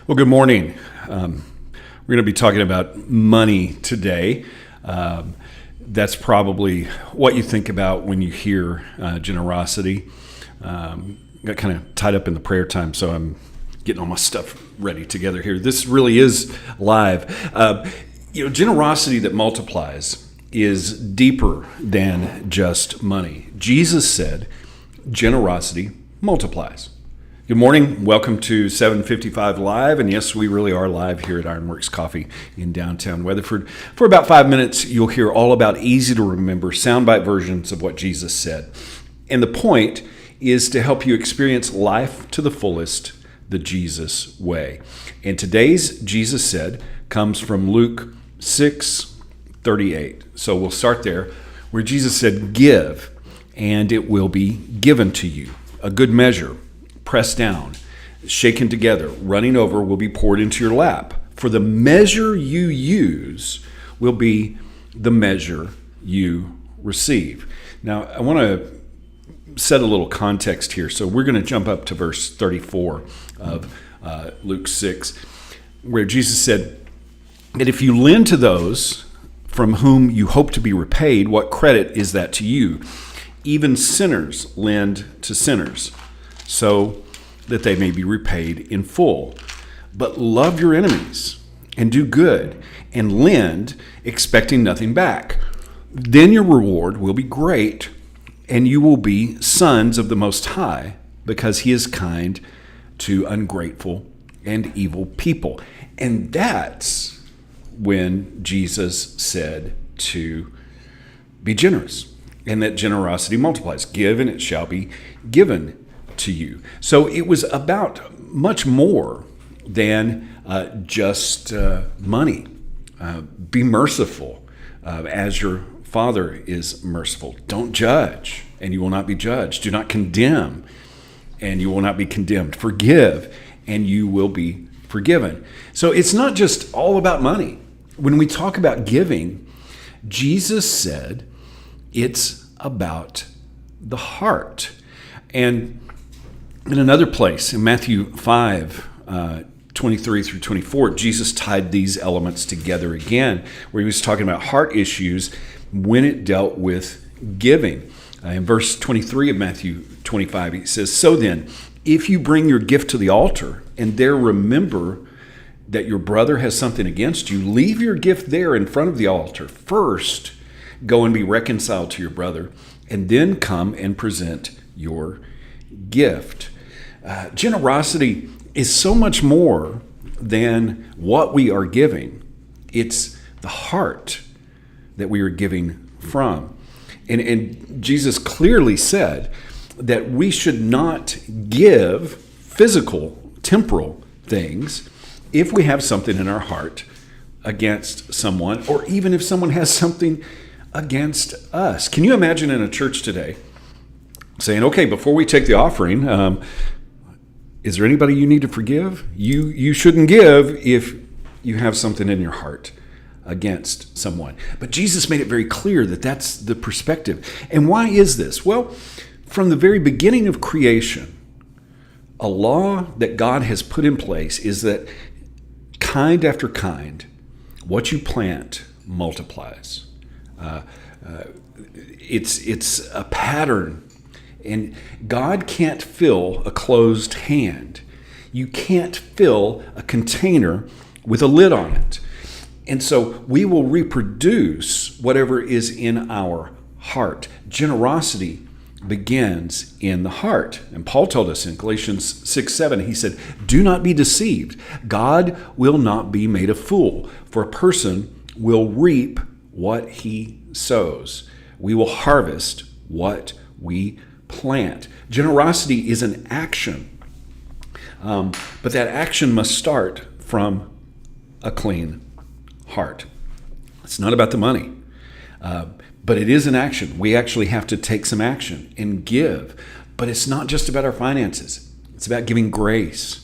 Well, good morning. We're going to be talking about money today. That's probably what you think about when you hear generosity. Got kind of tied up in the prayer time, so I'm getting all my stuff ready together here. This really is live. Generosity that multiplies is deeper than just money. Jesus said, generosity multiplies. Good morning. Welcome to 755 Live. And yes, we really are live here at Ironworks Coffee in downtown Weatherford. For about 5 minutes, you'll hear all about easy to remember soundbite versions of what Jesus said. And the point is to help you experience life to the fullest, the Jesus way. And today's Jesus said comes from Luke 6:38. So we'll start there, where Jesus said, "Give, and it will be given to you. A good measure, pressed down, shaken together, running over, will be poured into your lap. For the measure you use will be the measure you receive." Now, I want to set a little context here. So we're going to jump up to verse 34 of Luke 6, where Jesus said that if you lend to those from whom you hope to be repaid, what credit is that to you? Even sinners lend to sinners, so that they may be repaid in full. But love your enemies and do good and lend, expecting nothing back. Then your reward will be great, and you will be sons of the Most High, because he is kind to ungrateful and evil people. And that's when Jesus said to be generous, and that generosity multiplies. Give, and it shall be given to you. So it was about much more than just money. Be merciful as your Father is merciful. Don't judge, and you will not be judged. Do not condemn, and you will not be condemned. Forgive, and you will be forgiven. So it's not just all about money. When we talk about giving, Jesus said it's about the heart. And in another place, in Matthew 5, 23 through 24, Jesus tied these elements together again, where he was talking about heart issues when it dealt with giving. In verse 23 of Matthew 25, he says, "So then, if you bring your gift to the altar and there remember that your brother has something against you, leave your gift there in front of the altar. First, go and be reconciled to your brother, and then come and present your gift." Generosity is so much more than what we are giving. It's the heart that we are giving from. And Jesus clearly said that we should not give physical, temporal things if we have something in our heart against someone, or even if someone has something against us. Can you imagine in a church today saying, "Okay, before we take the offering, is there anybody you need to forgive? You shouldn't give if you have something in your heart against someone." But Jesus made it very clear that that's the perspective. And why is this? Well, from the very beginning of creation, a law that God has put in place is that kind after kind, what you plant multiplies. It's a pattern. And God can't fill a closed hand. You can't fill a container with a lid on it. And so we will reproduce whatever is in our heart. Generosity begins in the heart. And Paul told us in Galatians 6:7, he said, "Do not be deceived. God will not be made a fool, for a person will reap what he sows. We will harvest what we plant." Generosity is an action, but that action must start from a clean heart. It's not about the money, but it is an action. We actually have to take some action and give. But it's not just about our finances. It's about giving grace,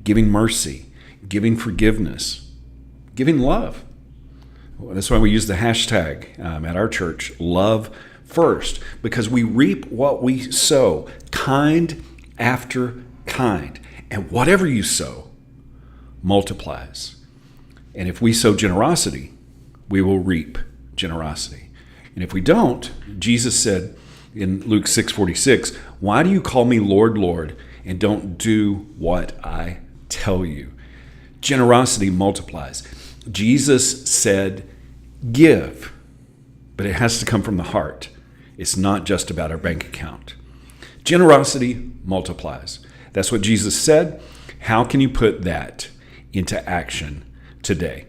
giving mercy, giving forgiveness, giving love. That's why we use the hashtag at our church, love first, because we reap what we sow, kind after kind. And whatever you sow, multiplies. And if we sow generosity, we will reap generosity. And if we don't, Jesus said in Luke 6:46, "Why do you call me Lord, Lord, and don't do what I tell you?" Generosity multiplies. Jesus said, give, but it has to come from the heart. It's not just about our bank account. Generosity multiplies. That's what Jesus said. How can you put that into action today?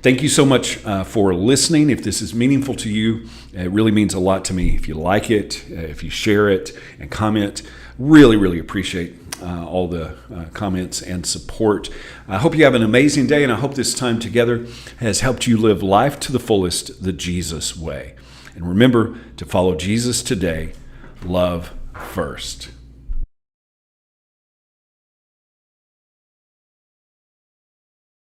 Thank you so much for listening. If this is meaningful to you, it really means a lot to me. If you like it, if you share it and comment, really, really appreciate all the comments and support. I hope you have an amazing day, and I hope this time together has helped you live life to the fullest the Jesus way. And remember to follow Jesus today. Love first.